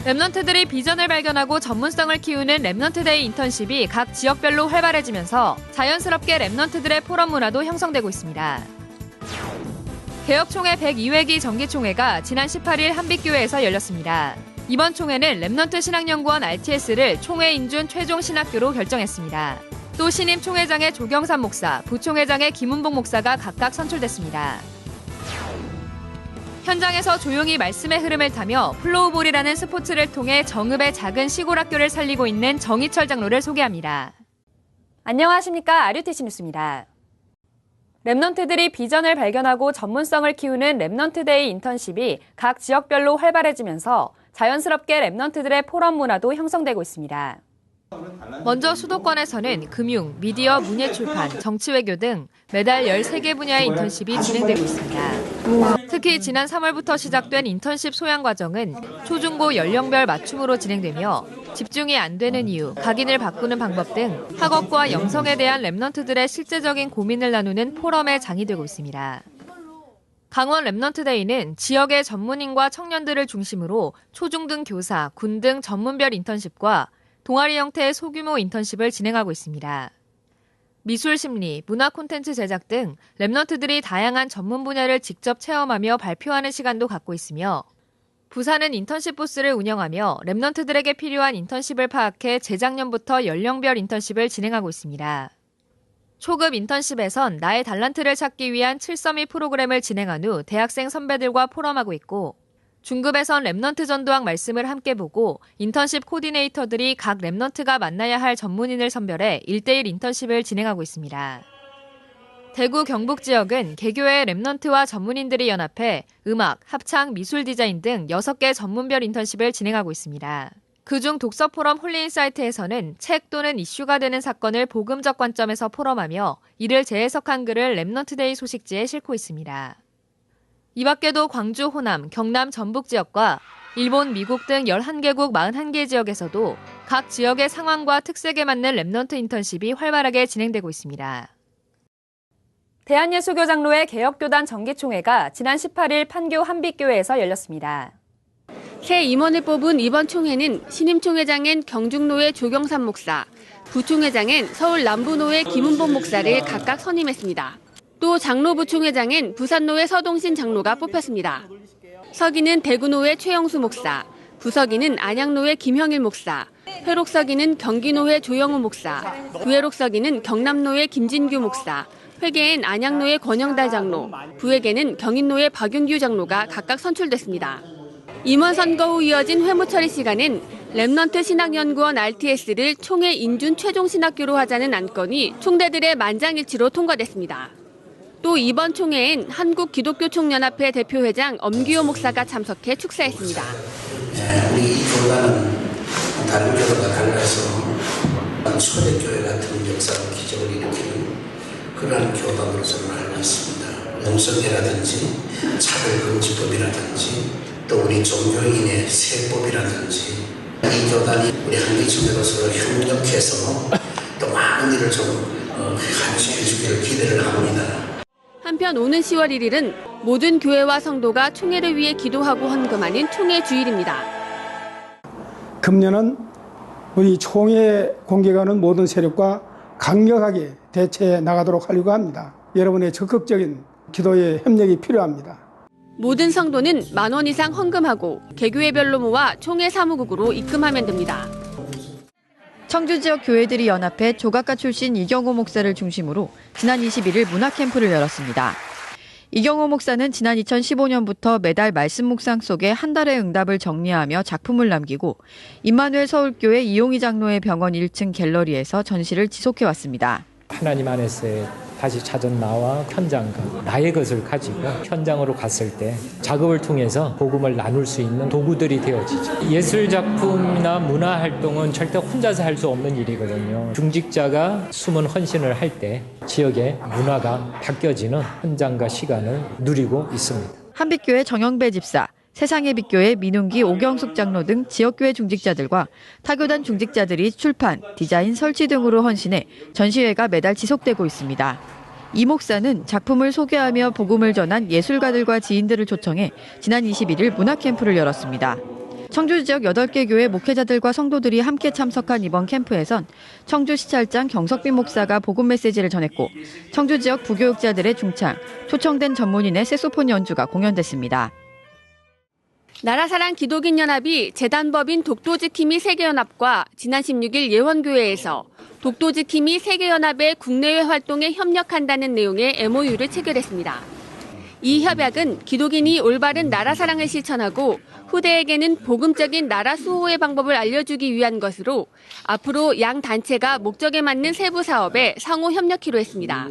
랩넌트들이 비전을 발견하고 전문성을 키우는 랩넌트데이 인턴십이 각 지역별로 활발해지면서 자연스럽게 랩넌트들의 포럼 문화도 형성되고 있습니다. 개혁총회 102회기 정기총회가 지난 18일 한빛교회에서 열렸습니다. 이번 총회는 랩넌트 신학연구원 RTS를 총회 인준 최종 신학교로 결정했습니다. 또 신임 총회장의 조경삼 목사, 부총회장의 김은복 목사가 각각 선출됐습니다. 현장에서 조용히 말씀의 흐름을 타며 플로우볼이라는 스포츠를 통해 정읍의 작은 시골 학교를 살리고 있는 정희철 장로를 소개합니다. 안녕하십니까. RUTC 뉴스입니다. 랩넌트들이 비전을 발견하고 전문성을 키우는 랩넌트데이 인턴십이 각 지역별로 활발해지면서 자연스럽게 랩넌트들의 포럼 문화도 형성되고 있습니다. 먼저 수도권에서는 금융, 미디어, 문예출판, 정치외교 등 매달 13개 분야의 인턴십이 진행되고 있습니다. 특히 지난 3월부터 시작된 인턴십 소양 과정은 초중고 연령별 맞춤으로 진행되며 집중이 안 되는 이유, 각인을 바꾸는 방법 등 학업과 영성에 대한 랩넌트들의 실제적인 고민을 나누는 포럼의 장이 되고 있습니다. 강원 랩넌트데이는 지역의 전문인과 청년들을 중심으로 초중등 교사, 군 등 전문별 인턴십과 동아리 형태의 소규모 인턴십을 진행하고 있습니다. 미술 심리, 문화 콘텐츠 제작 등 랩넌트들이 다양한 전문 분야를 직접 체험하며 발표하는 시간도 갖고 있으며 부산은 인턴십 부스를 운영하며 랩넌트들에게 필요한 인턴십을 파악해 재작년부터 연령별 인턴십을 진행하고 있습니다. 초급 인턴십에선 나의 달란트를 찾기 위한 7서밋 프로그램을 진행한 후 대학생 선배들과 포럼하고 있고 중급에선 랩넌트 전도학 말씀을 함께 보고 인턴십 코디네이터들이 각 랩넌트가 만나야 할 전문인을 선별해 1대1 인턴십을 진행하고 있습니다. 대구 경북 지역은 개교회 랩넌트와 전문인들이 연합해 음악, 합창, 미술 디자인 등 6개 전문별 인턴십을 진행하고 있습니다. 그중 독서 포럼 홀리인사이트에서는 책 또는 이슈가 되는 사건을 복음적 관점에서 포럼하며 이를 재해석한 글을 랩넌트데이 소식지에 싣고 있습니다. 이 밖에도 광주, 호남, 경남, 전북 지역과 일본, 미국 등 11개국 41개 지역에서도 각 지역의 상황과 특색에 맞는 랩넌트 인턴십이 활발하게 진행되고 있습니다. 대한예수교 장로회 개혁교단 정기총회가 지난 18일 판교 한빛교회에서 열렸습니다. 새 임원을 뽑은 이번 총회는 신임 총회장인 경중노회 조경삼 목사, 부총회장인 서울 남부노회 김은복 목사를 각각 선임했습니다. 또 장로부총회장인 부산노회 서동신 장로가 뽑혔습니다. 서기는 대구노회 최영수 목사, 부서기는 안양노회 김형일 목사, 회록서기는 경기노회 조영우 목사, 부회록서기는 경남노회 김진규 목사, 회계엔 안양노회 권영달 장로, 부회계는 경인노회 박윤규 장로가 각각 선출됐습니다. 임원 선거 후 이어진 회무처리 시간은 랩넌트 신학연구원 RTS를 총회 인준 최종 신학교로 하자는 안건이 총대들의 만장일치로 통과됐습니다. 또 이번 총회엔 한국기독교총연합회 대표회장 엄기호 목사가 참석해 축사했습니다. 우리 교단은 다른 교단과 달라서 초대교회 같은 역사와 기적을 일으키는 그러한 교단으로 저는 알고 있습니다. 영성회라든지 차별금지법이라든지 또 우리 종교인의 세법이라든지 이 교단이 우리 한기총회로서 협력해서 또 많은 일을 좀 간직해 주기를 기대를 합니다. 한편 오는 10월 1일은 모든 교회와 성도가 총회를 위해 기도하고 헌금하는 총회 주일입니다. 금년은 우리 총회 공개하는 모든 세력과 강력하게 대처해 나가도록 하려고 합니다. 여러분의 적극적인 기도에 협력이 필요합니다. 모든 성도는 10,000원 이상 헌금하고 개교회별로 모아 총회 사무국으로 입금하면 됩니다. 청주 지역 교회들이 연합해 조각가 출신 이경호 목사를 중심으로 지난 21일 문화캠프를 열었습니다. 이경호 목사는 지난 2015년부터 매달 말씀 묵상 속에 한 달의 응답을 정리하며 작품을 남기고 임마누엘 서울교회 이용희 장로의 병원 1층 갤러리에서 전시를 지속해왔습니다. 하나님 안에서의 다시 찾은 나와 현장과 나의 것을 가지고 현장으로 갔을 때 작업을 통해서 복음을 나눌 수 있는 도구들이 되어지죠. 예술 작품이나 문화 활동은 절대 혼자서 할 수 없는 일이거든요. 중직자가 숨은 헌신을 할 때 지역의 문화가 바뀌어지는 현장과 시간을 누리고 있습니다. 한빛교회 정영배 집사, 세상의 빛교회 민웅기 오경숙 장로 등 지역교회 중직자들과 타교단 중직자들이 출판, 디자인, 설치 등으로 헌신해 전시회가 매달 지속되고 있습니다. 이 목사는 작품을 소개하며 복음을 전한 예술가들과 지인들을 초청해 지난 21일 문화캠프를 열었습니다. 청주 지역 8개 교회 목회자들과 성도들이 함께 참석한 이번 캠프에선 청주시찰장 경석빈 목사가 복음 메시지를 전했고 청주 지역 부교육자들의 중창, 초청된 전문인의 색소폰 연주가 공연됐습니다. 나라사랑 기독인연합이 재단법인 독도지킴이 세계연합과 지난 16일 예원교회에서 독도지킴이 세계연합의 국내외 활동에 협력한다는 내용의 MOU를 체결했습니다. 이 협약은 기독인이 올바른 나라사랑을 실천하고 후대에게는 복음적인 나라 수호의 방법을 알려주기 위한 것으로 앞으로 양 단체가 목적에 맞는 세부 사업에 상호 협력키로 했습니다.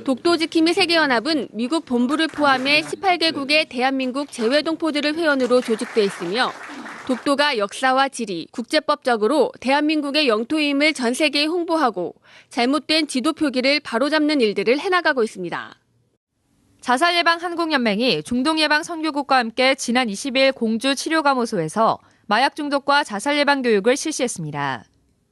독도지킴이 세계연합은 미국 본부를 포함해 18개국의 대한민국 재외동포들을 회원으로 조직돼 있으며 독도가 역사와 지리, 국제법적으로 대한민국의 영토임을 전 세계에 홍보하고 잘못된 지도 표기를 바로잡는 일들을 해나가고 있습니다. 자살예방한국연맹이 중독예방 선교국과 함께 지난 20일 공주 치료감호소에서 마약 중독과 자살예방 교육을 실시했습니다.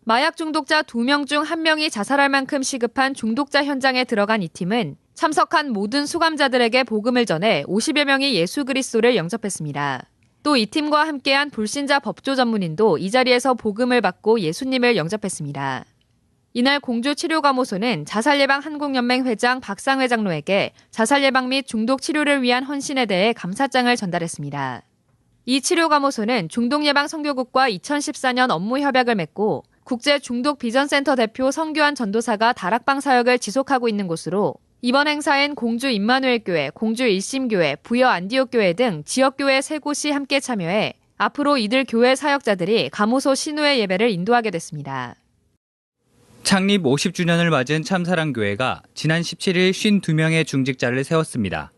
마약 중독자 2명 중 1명이 자살할 만큼 시급한 중독자 현장에 들어간 이 팀은 참석한 모든 수감자들에게 복음을 전해 50여 명이 예수 그리스도를 영접했습니다. 또 이 팀과 함께한 불신자 법조 전문인도 이 자리에서 복음을 받고 예수님을 영접했습니다. 이날 공주치료감호소는 자살예방한국연맹 회장 박상회 장로에게 자살예방 및 중독 치료를 위한 헌신에 대해 감사장을 전달했습니다. 이 치료감호소는 중독예방선교국과 2014년 업무 협약을 맺고 국제중독비전센터 대표 성규환 전도사가 다락방 사역을 지속하고 있는 곳으로 이번 행사엔 공주 임마누엘교회, 공주 일심교회, 부여 안디옥교회 등 지역교회 3곳이 함께 참여해 앞으로 이들 교회 사역자들이 감호소 신우의 예배를 인도하게 됐습니다. 창립 50주년을 맞은 참사랑교회가 지난 17일 52명의 중직자를 세웠습니다.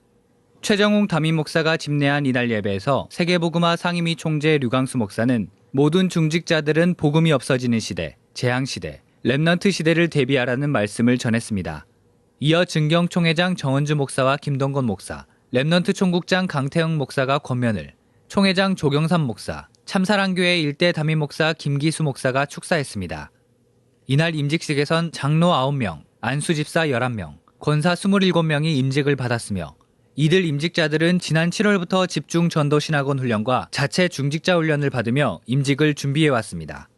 최정웅 담임 목사가 집례한 이날 예배에서 세계복음화 상임위 총재 류강수 목사는 모든 중직자들은 복음이 없어지는 시대, 재앙시대, 랩넌트 시대를 대비하라는 말씀을 전했습니다. 이어 증경 총회장 정은주 목사와 김동건 목사, 랩넌트 총국장 강태영 목사가 권면을, 총회장 조경삼 목사, 참사랑교회 일대 담임 목사 김기수 목사가 축사했습니다. 이날 임직식에선 장로 9명, 안수집사 11명, 권사 27명이 임직을 받았으며 이들 임직자들은 지난 7월부터 집중 전도 신학원 훈련과 자체 중직자 훈련을 받으며 임직을 준비해왔습니다.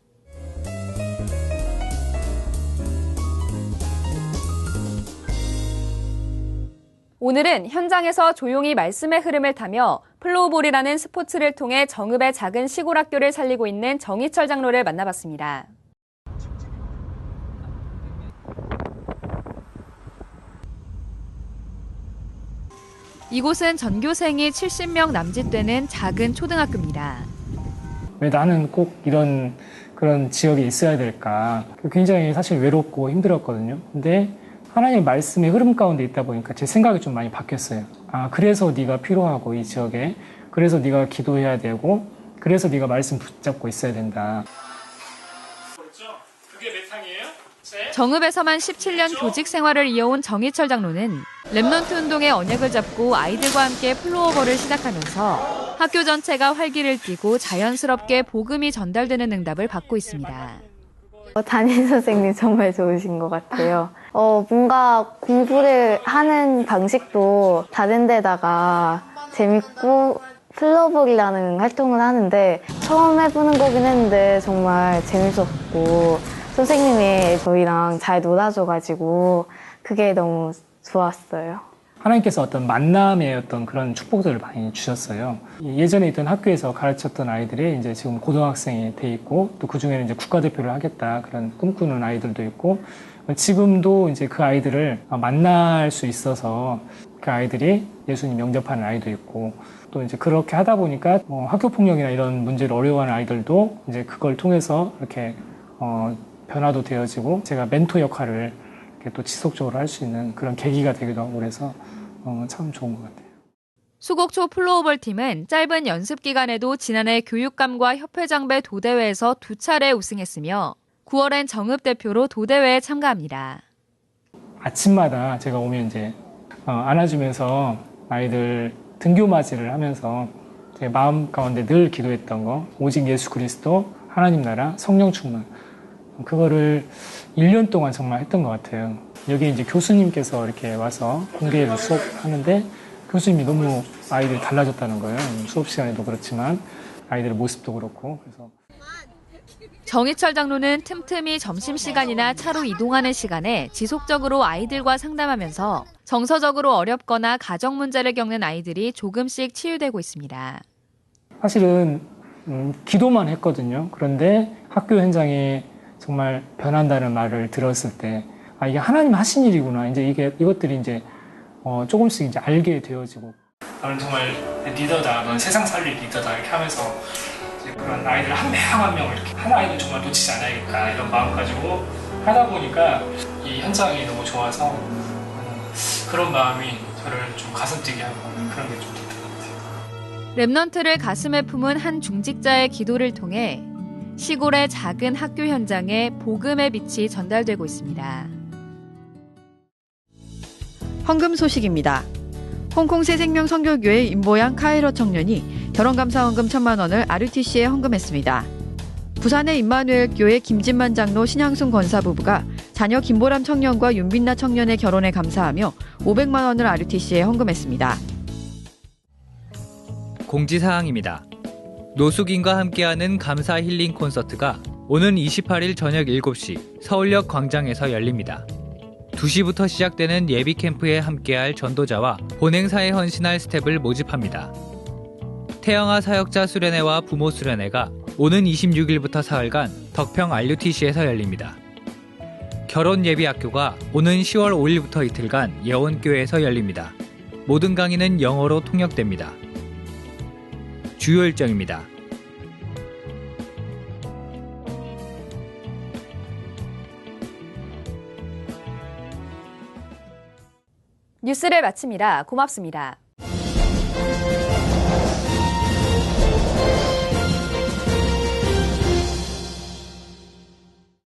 오늘은 현장에서 조용히 말씀의 흐름을 타며 플로우볼이라는 스포츠를 통해 정읍의 작은 시골 학교를 살리고 있는 정희철 장로를 만나봤습니다. 이곳은 전교생이 70명 남짓되는 작은 초등학교입니다. 왜 나는 꼭 이런 그런 지역에 있어야 될까? 굉장히 사실 외롭고 힘들었거든요. 근데 하나님의 말씀의 흐름 가운데 있다 보니까 제 생각이 좀 많이 바뀌었어요. 아, 그래서 네가 필요하고 이 지역에, 그래서 네가 기도해야 되고, 그래서 네가 말씀 붙잡고 있어야 된다. 그게 몇 항이에요? 정읍에서만 17년 교직 생활을 이어온 정희철 장로는 랩넌트 운동의 언약을 잡고 아이들과 함께 플로어볼을 시작하면서 학교 전체가 활기를 띠고 자연스럽게 복음이 전달되는 응답을 받고 있습니다. 담임 선생님 정말 좋으신 것 같아요. 뭔가 공부를 하는 방식도 다른 데다가 재밌고 플로어볼이라는 활동을 하는데 처음 해보는 거긴 했는데 정말 재밌었고 선생님이 저희랑 잘 놀아줘가지고 그게 너무 좋았어요. 하나님께서 어떤 만남의 어떤 그런 축복들을 많이 주셨어요. 예전에 있던 학교에서 가르쳤던 아이들이 이제 지금 고등학생이 돼 있고 또 그중에는 이제 국가대표를 하겠다 그런 꿈꾸는 아이들도 있고 지금도 이제 그 아이들을 만날 수 있어서 그 아이들이 예수님 영접하는 아이도 있고 또 이제 그렇게 하다 보니까 학교 폭력이나 이런 문제를 어려워하는 아이들도 이제 그걸 통해서 이렇게 변화도 되어지고 제가 멘토 역할을 이렇게 또 지속적으로 할 수 있는 그런 계기가 되기도 하고 그래서 참 좋은 것 같아요. 수곡초 플로어볼 팀은 짧은 연습 기간에도 지난해 교육감과 협회장배 도대회에서 2차례 우승했으며 9월엔 정읍 대표로 도대회에 참가합니다. 아침마다 제가 오면 이제 안아주면서 아이들 등교 맞이를 하면서 제 마음 가운데 늘 기도했던 거 오직 예수 그리스도 하나님 나라 성령 충만 그거를 1년 동안 정말 했던 것 같아요. 여기 이제 교수님께서 이렇게 와서 공개해서 수업하는데 교수님이 너무 아이들이 달라졌다는 거예요. 수업 시간에도 그렇지만 아이들의 모습도 그렇고. 그래서 정희철 장로는 틈틈이 점심시간이나 차로 이동하는 시간에 지속적으로 아이들과 상담하면서 정서적으로 어렵거나 가정 문제를 겪는 아이들이 조금씩 치유되고 있습니다. 사실은 기도만 했거든요. 그런데 학교 현장에 정말 변한다는 말을 들었을 때, 아, 이게 하나님 하신 일이구나. 이제 이것들이 이제 조금씩 이제 알게 되어지고. 나는 정말 리더다. 넌 세상 살릴 리더다. 이렇게 하면서 그런 아이들 한 명 한 명을 이렇게 한 아이도 정말 놓치지 않아야겠다. 이런 마음 가지고 하다 보니까 이 현장이 너무 좋아서 그런 마음이 저를 좀 가슴 뛰게 하고 그런 게 좀 됐던 것 같아요. 랩넌트를 가슴에 품은 한 중직자의 기도를 통해 시골의 작은 학교 현장에 복음의 빛이 전달되고 있습니다. 헌금 소식입니다. 홍콩 새생명선교교회 임보양 카이로 청년이 결혼감사헌금 1,000만 원을 RUTC에 헌금했습니다. 부산의 임마누엘 교회 김진만 장로 신향순 권사 부부가 자녀 김보람 청년과 윤빛나 청년의 결혼에 감사하며 500만 원을 RUTC에 헌금했습니다. 공지사항입니다. 노숙인과 함께하는 감사 힐링 콘서트가 오는 28일 저녁 7시 서울역 광장에서 열립니다. 2시부터 시작되는 예비 캠프에 함께할 전도자와 본행사에 헌신할 스텝을 모집합니다. 태영아 사역자 수련회와 부모 수련회가 오는 26일부터 사흘간 덕평 RUTC에서 열립니다. 결혼 예비 학교가 오는 10월 5일부터 이틀간 예원교회에서 열립니다. 모든 강의는 영어로 통역됩니다. 주요 일정입니다. 뉴스를 마칩니다. 고맙습니다.